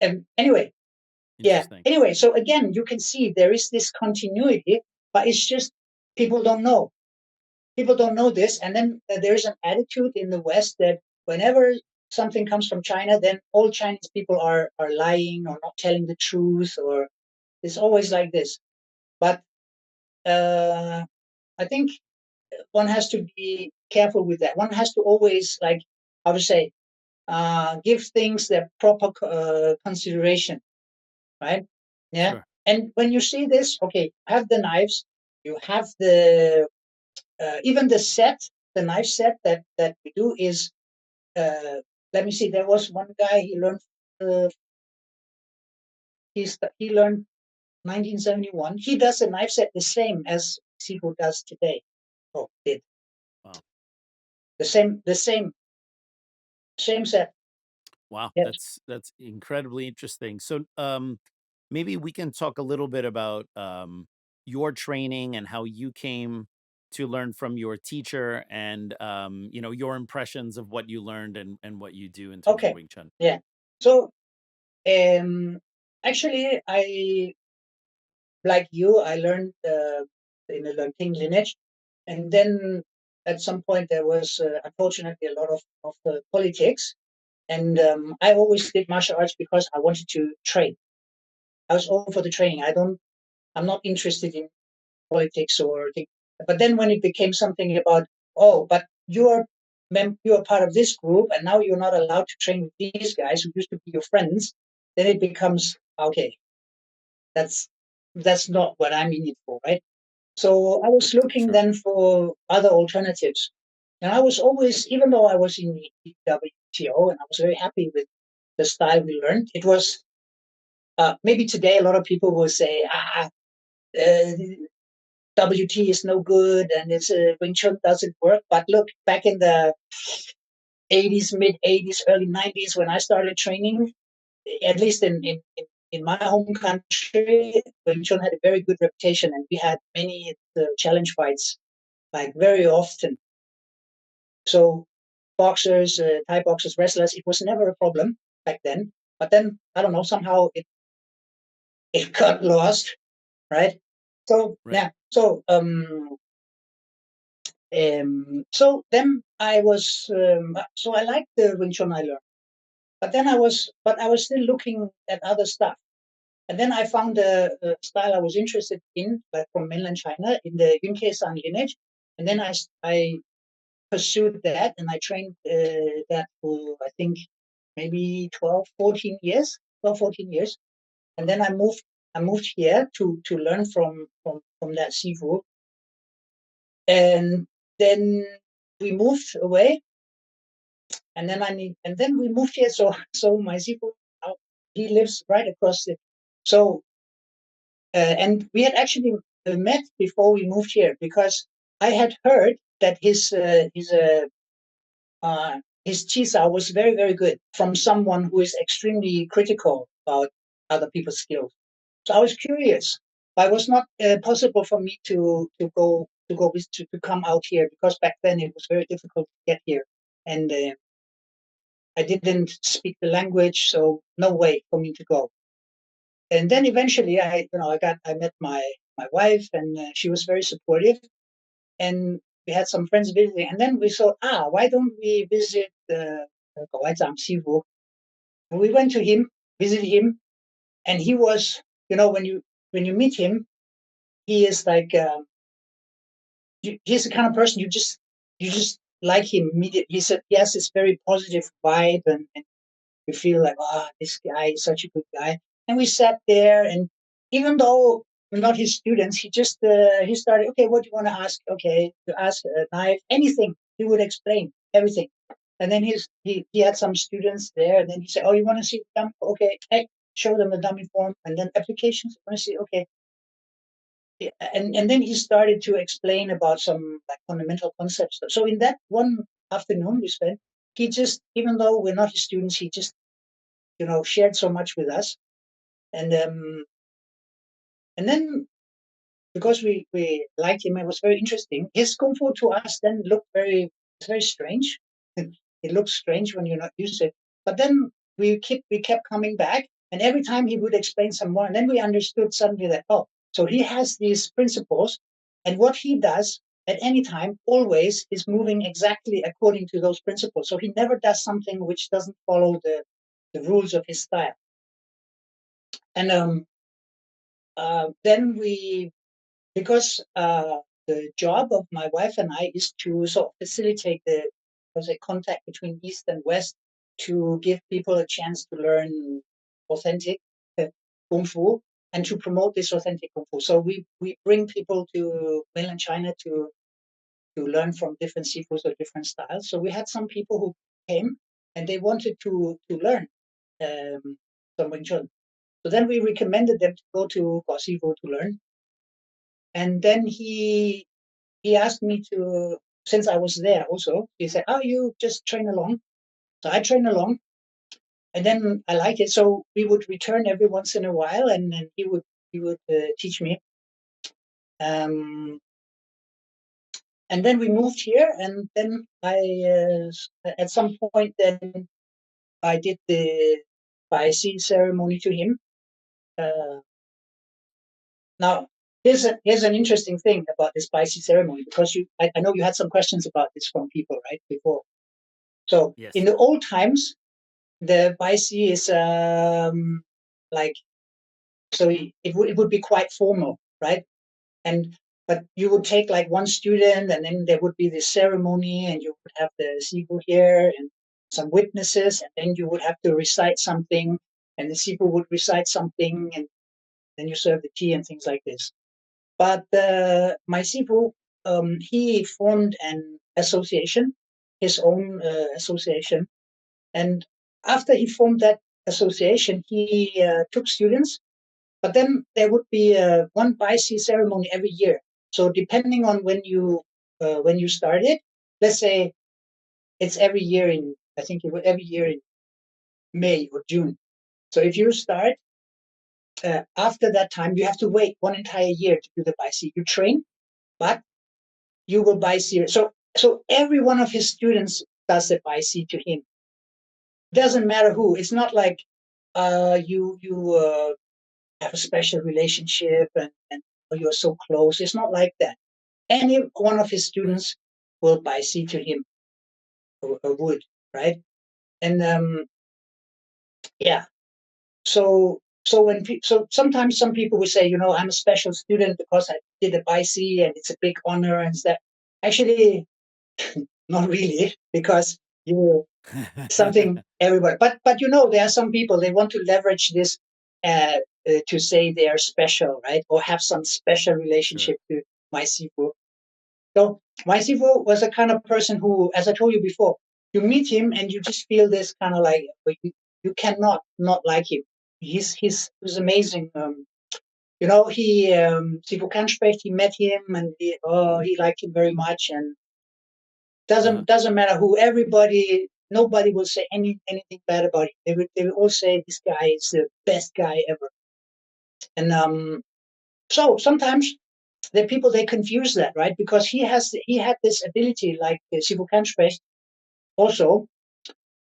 and anyway, Anyway, so again, you can see there is this continuity, but it's just people don't know. people don't know this, and then there's an attitude in the West that whenever something comes from China, then all Chinese people are lying or not telling the truth, or it's always like this. But I think one has to be careful with that. One has to always, like, how to say, give things their proper consideration, right? Yeah. Sure. And when you see this, okay, have the knives, you have the even the knife set that we do is. Let me see. There was one guy he learned. He learned 1971. He does a knife set the same as Sifu does today. Oh, did. Wow. Same set. Wow, Yes. that's incredibly interesting. So, maybe we can talk a little bit about your training and how you came to learn from your teacher, and your impressions of what you learned and what you do in terms of Okay. Wing Chun. Yeah. So, actually, I like you. I learned in the Lineage, and then at some point there was unfortunately a lot of politics. And I always did martial arts because I wanted to train. I was all for the training. I'm not interested in politics or things. But then when it became something about, oh, but you're part of this group, and now you're not allowed to train with these guys who used to be your friends, then it becomes okay. That's not what I'm in it for, right? So I was looking Sure. then for other alternatives. And I was always, even though I was in the WTO and I was very happy with the style we learned, it was maybe today a lot of people will say, WT is no good and it's Wing Chun doesn't work. But look, back in the 80s, mid 80s, early 90s, when I started training, at least in my home country, Wing Chun had a very good reputation, and we had many challenge fights, like very often. So boxers, Thai boxers, wrestlers, it was never a problem back then. But then I don't know, somehow it got lost, right? So Right. yeah, so then I was so I liked the Wing Chun I learned, but I was still looking at other stuff. And then I found a style I was interested in, like from mainland China, in the Yun-Kei-san lineage. And then I pursued that, and I trained that for, I think, maybe 12, 14 years, 12, 14 years. And then I moved here to learn from that Sifu. And then we moved away, and then we moved here. So my Sifu, he lives right across the, so and we had actually met before we moved here, because I had heard that his chisa was very, very good from someone who is extremely critical about other people's skills. So I was curious, but it was not possible for me to come out here, because back then it was very difficult to get here, and I didn't speak the language, so no way for me to go. And then eventually, I met my wife, and she was very supportive, and we had some friends visiting, and then we thought, why don't we visit Gwok Wai Jaam Sifu? And we went to him, visited him, and he was, when you meet him, he is like he's the kind of person you just like him immediately. He has this very positive vibe, and we feel like, this guy is such a good guy. And we sat there, and even though we're not his students, he started, okay, what do you want to ask? Okay, to ask a knife, anything. He would explain everything. And then he had some students there, and then he said, oh, you want to see the dummy? Okay, hey, show them the dummy form, and then applications. You want to see? Okay. Yeah, and then he started to explain about some like fundamental concepts. So in that one afternoon we spent, he just, even though we're not his students, he just shared so much with us, and then because we liked him, it was very interesting. His kung fu to us then looked very strange. It looks strange when you're not used to it. But then we kept coming back, and every time he would explain some more, and then we understood suddenly that, so he has these principles, and what he does at any time, always is moving exactly according to those principles. So he never does something which doesn't follow the rules of his style. And then because the job of my wife and I is to sort of facilitate the contact between East and West, to give people a chance to learn authentic Kung Fu and to promote this authentic Kung Fu. So we bring people to mainland China to learn from different Sifus or different styles. So we had some people who came and they wanted to learn some Wing Chun. So then we recommended them to go to Sifu to learn. And then he asked me to, since I was there also, he said, "Oh, you just train along." So I train along, and then I liked it. So we would return every once in a while, and then he would teach me. And then we moved here, and then I at some point then I did the Baisi ceremony to him. Now, here's an interesting thing about this Baisi ceremony, because I know you had some questions about this from people, right, before. So Yes. in the old times, the Baisi is like, so it would be quite formal, right? But you would take like one student, and then there would be this ceremony, and you would have the Sifu here and some witnesses, and then you would have to recite something, and the Sifu would recite something, and then you serve the tea and things like this. But my Sifu, he formed an association, his own association, and after he formed that association, he took students. But then there would be one Baisi ceremony every year. So depending on when you started, let's say it's every year in, I think every year in May or June. So if you start after that time, you have to wait one entire year to do the Baisi. You train, but you will Baisi. So every one of his students does the Baisi to him. Doesn't matter who. It's not like you have a special relationship and you're so close. It's not like that. Any one of his students will Baisi to him, or would, right? And yeah. So sometimes some people will say, I'm a special student because I did a Baisi and it's a big honor and that. Actually, not really, because you something everybody. But there are some people, they want to leverage this to say they are special, right? Or have some special relationship to my Sifu. So my Sifu was a kind of person who, as I told you before, you meet him and you just feel this kind of like, you cannot not like him. He's amazing. He Sifu Kanspecht, he met him and he liked him very much, and doesn't matter who, nobody will say anything bad about him. They will all say this guy is the best guy ever. And so sometimes the people, they confuse that, right? Because he had this ability, like Sifu Kanspecht also,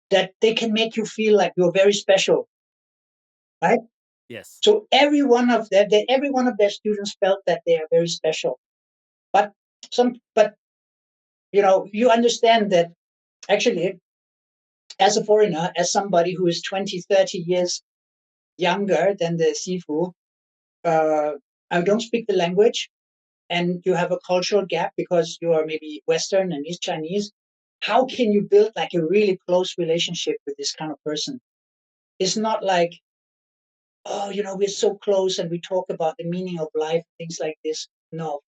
that they can make you feel like you're very special, right? Yes. So every one of their students felt that they are very special. But you understand that actually, as a foreigner, as somebody who is 20, 30 years younger than the Sifu, I don't speak the language, and you have a cultural gap because you are maybe Western and he's Chinese. How can you build like a really close relationship with this kind of person? It's not like, we're so close and we talk about the meaning of life, things like this. No,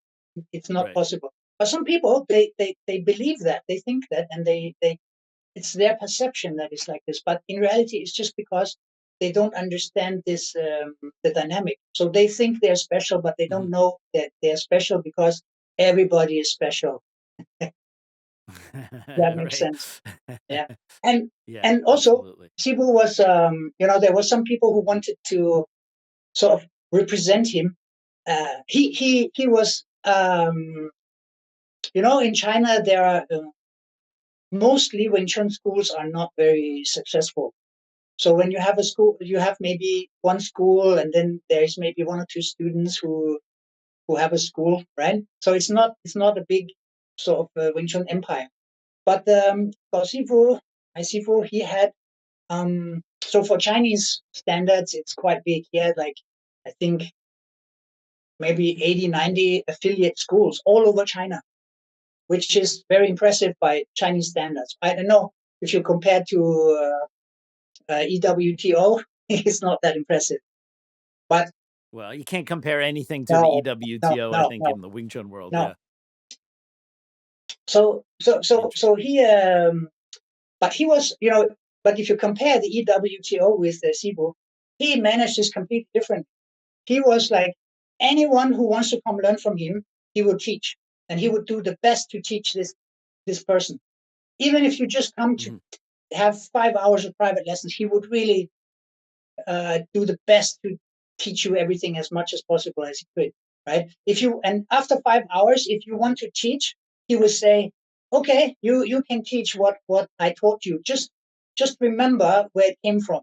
it's not possible. But some people, they believe that, they think that, and they it's their perception that it's like this. But in reality, it's just because they don't understand this, the dynamic. So they think they're special, but they don't know that they're special because everybody is special. That makes sense. Yeah. And also, absolutely. Sibu was, there were some people who wanted to sort of represent him. He was, in China, there are mostly Wing Chun schools are not very successful. So when you have a school, you have maybe one school, and then there's maybe one or two students who who have a school, right? So it's not a big sort of Wing Chun empire. But for Sifu, my Sifu, he had so for Chinese standards, it's quite big. He had like, I think maybe 80, 90 affiliate schools all over China, which is very impressive by Chinese standards. I don't know if you compare to EWTO, it's not that impressive. But Well, you can't compare anything to the no, no, EWTO, I no, think, no, in the Wing Chun world. no. Yeah. So he, but he was, but if you compare the EWTO with the Sifu, he managed this completely different. He was like, anyone who wants to come learn from him, he would teach, and he would do the best to teach this person. Even if you just come to have 5 hours of private lessons, he would really do the best to teach you everything as much as possible as he could, right? And after 5 hours, if you want to teach, he would say, okay, you can teach what I taught you. Just remember where it came from.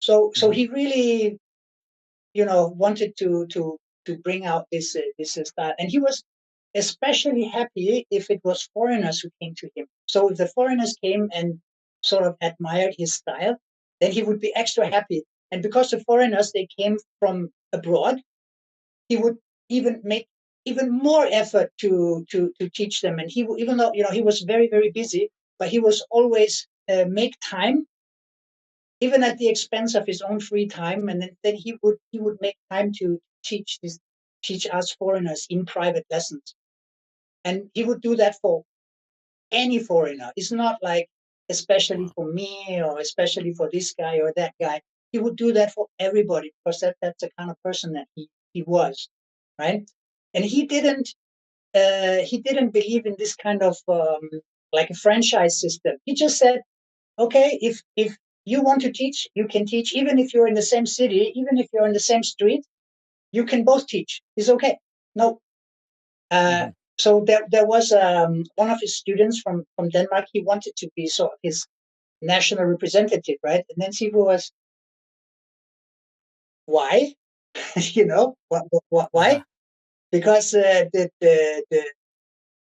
So he really, wanted to bring out this style, and he was especially happy if it was foreigners who came to him. So if the foreigners came and sort of admired his style, then he would be extra happy. And because the foreigners, they came from abroad, he would even make even more effort to teach them. And he, even though he was very very busy, but he was always make time, even at the expense of his own free time. And then he would make time to teach us foreigners in private lessons. And he would do that for any foreigner. It's not like especially for me or especially for this guy or that guy. He would do that for everybody because that's the kind of person that he was, right? And he didn't believe in this kind of like a franchise system. He just said, okay, if you want to teach, you can teach, even if you're in the same city, even if you're in the same street, you can both teach. It's okay. No. So there was one of his students from Denmark. He wanted to be sort of his national representative, right? And then Sifu was, why? Why? Because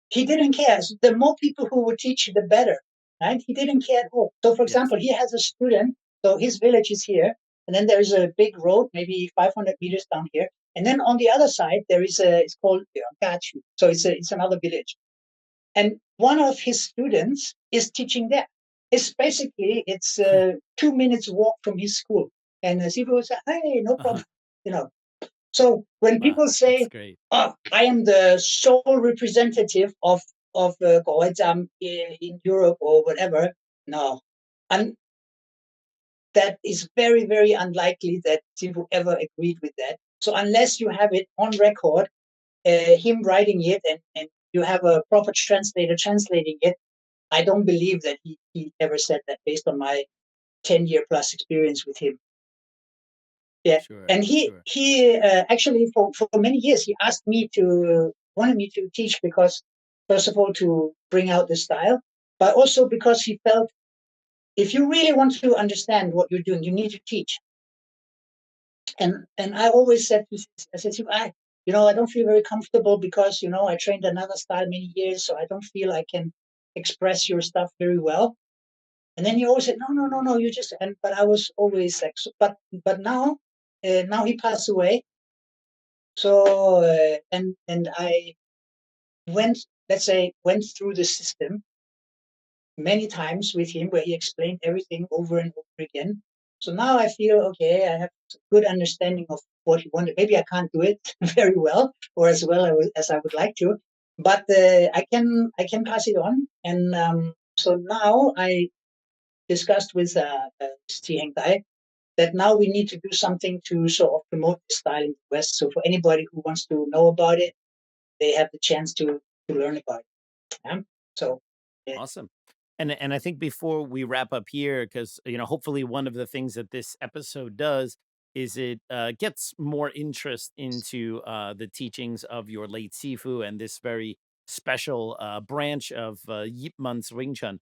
he didn't care. So the more people who would teach, the better, right? He didn't care at all. So, for example, he has a student. So his village is here, and then there is a big road, maybe 500 meters down here, and then on the other side there is it's called Chiu. So it's another village, and one of his students is teaching there. It's 2 minutes walk from his school, and Sifu will say, "Hey, no problem," you know. So when people say, "Oh, I am the sole representative of Gwok Wai Jaam in Europe or whatever," no, and that is very very unlikely that Sifu ever agreed with that. So unless you have it on record, him writing it, and you have a proper translator translating it, I don't believe that he ever said that based on my 10-year plus experience with him. Yeah. And he actually for many years he wanted me to teach because, first of all, to bring out the style, but also because he felt if you really want to understand what you're doing, you need to teach. And I always said I don't feel very comfortable because I trained another style many years, so I don't feel I can express your stuff very well. And then he always said, no, you just, but I was always like, but now he passed away. So, and I went through the system many times with him where he explained everything over and over again. So now I feel, okay, I have a good understanding of what he wanted. Maybe I can't do it very well or as well as I would like to, but I can pass it on. And so now I discussed with Stiheng Dai that now we need to do something to sort of promote the style in the West. So for anybody who wants to know about it, they have the chance to learn about it. Yeah? So Awesome. And I think before we wrap up here, because hopefully one of the things that this episode does is it gets more interest into the teachings of your late Sifu and this very special branch of Yip Man's Wing Chun.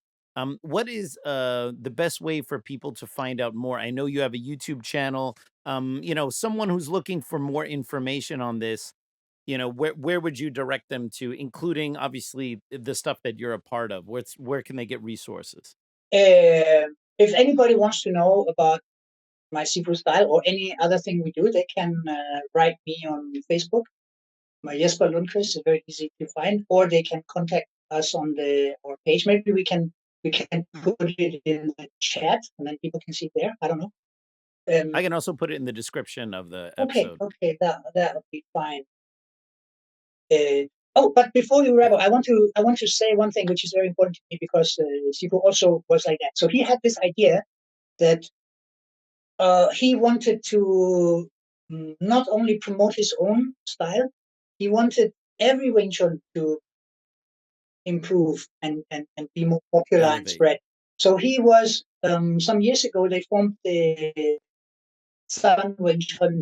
What is the best way for people to find out more? I know you have a YouTube channel. Someone who's looking for more information on this, where would you direct them to, including obviously the stuff that you're a part of? Where can they get resources? If anybody wants to know about my Sifu style or any other thing we do, they can write me on Facebook. My Jesper Lundqvist is very easy to find, or they can contact us on our page. Maybe we can put it in the chat, and then people can see it there. I don't know. I can also put it in the description of the Okay, episode. okay, that would be fine. But before you wrap up, I want to say one thing which is very important to me, because Sifu also was like that. So he had this idea that he wanted to not only promote his own style, he wanted every Wing Chun to improve and be more popular and spread. So he was, some years ago, they formed the Fatsan Wing Chun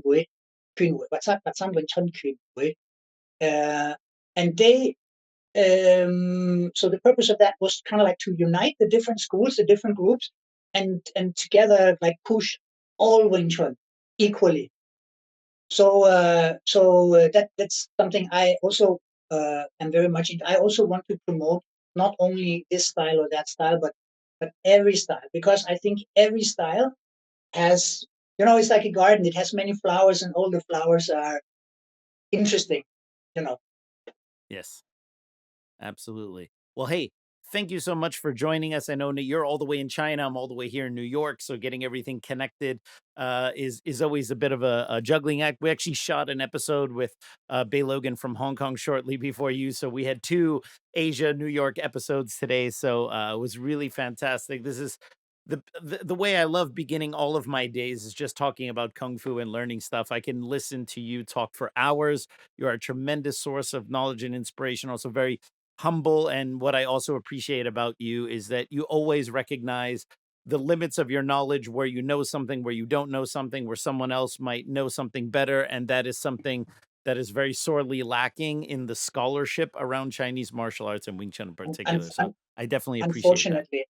Fatsan Wing Chun and they, so the purpose of that was kind of like to unite the different schools, the different groups, and together like push all Wing Chun equally. So that's something I also am very much into. I also want to promote not only this style or that style, but every style, because I think every style has, it's like a garden. It has many flowers, and all the flowers are interesting. Yes, absolutely. Well, hey, thank you so much for joining us. I know you're all the way in China. I'm all the way here in New York. So getting everything connected is always a bit of a juggling act. We actually shot an episode with Bay Logan from Hong Kong shortly before you. So we had 2 Asia, New York episodes today. So it was really fantastic. This is the way I love beginning all of my days, is just talking about Kung Fu and learning stuff. I can listen to you talk for hours. You're a tremendous source of knowledge and inspiration, also very humble. And what I also appreciate about you is that you always recognize the limits of your knowledge, where you know something, where you don't know something, where someone else might know something better. And that is something that is very sorely lacking in the scholarship around Chinese martial arts and Wing Chun in particular. So I definitely appreciate that.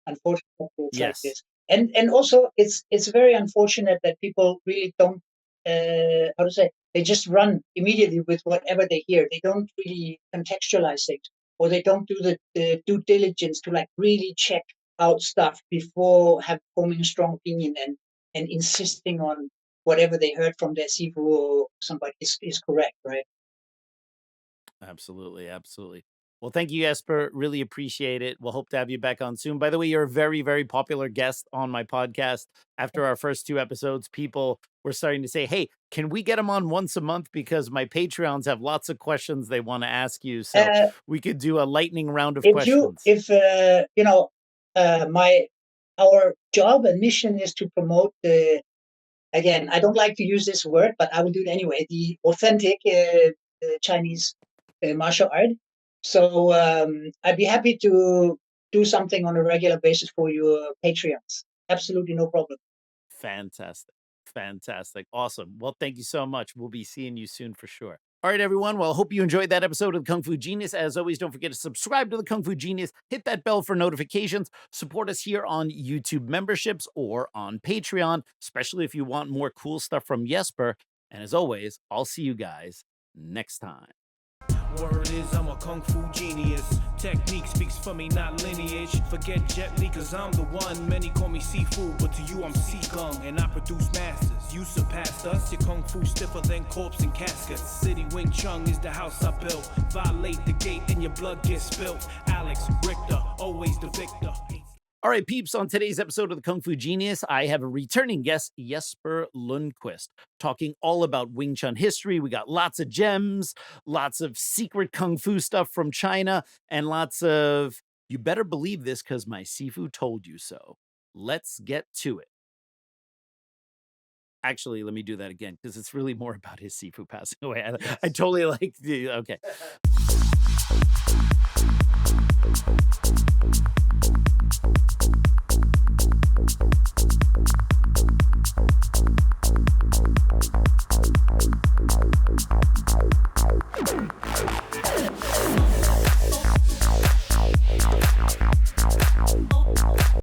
Unfortunately, it's like Yes. this. And also it's very unfortunate that people really don't, how to say, they just run immediately with whatever they hear. They don't really contextualize things, or they don't do the due diligence to like really check out stuff before forming a strong opinion and insisting on whatever they heard from their Sifu or somebody is correct, right? Absolutely, absolutely. Well, thank you, Jesper. Really appreciate it. We'll hope to have you back on soon. By the way, you're a very, very popular guest on my podcast. After our first 2 episodes, people were starting to say, hey, can we get him on once a month? Because my Patreons have lots of questions they want to ask you. So we could do a lightning round of questions. Our job and mission is to promote again, I don't like to use this word, but I will do it anyway, the authentic Chinese martial art. So I'd be happy to do something on a regular basis for your Patreons. Absolutely no problem. Fantastic. Fantastic. Awesome. Well, thank you so much. We'll be seeing you soon for sure. All right, everyone. Well, I hope you enjoyed that episode of the Kung Fu Genius. As always, don't forget to subscribe to the Kung Fu Genius, hit that bell for notifications, support us here on YouTube memberships or on Patreon, especially if you want more cool stuff from Jesper. And as always, I'll see you guys next time. Word is I'm a kung fu genius. Technique speaks for me, not lineage. Forget Jet Li, cause I'm the one. Many call me Sifu, but to you I'm Si-Kung. And I produce masters. You surpassed us. Your kung fu stiffer than corpse and caskets. City Wing Chun is the house I built. Violate the gate and your blood gets spilt. Alex, Richter, always the victor. All right, peeps, on today's episode of the Kung Fu Genius, I have a returning guest, Jesper Lundqvist, talking all about Wing Chun history. We got lots of gems, lots of secret Kung Fu stuff from China, and lots of, you better believe this because my Sifu told you so. Let's get to it. Actually, let me do that again because it's really more about his Sifu passing away. I totally like, okay.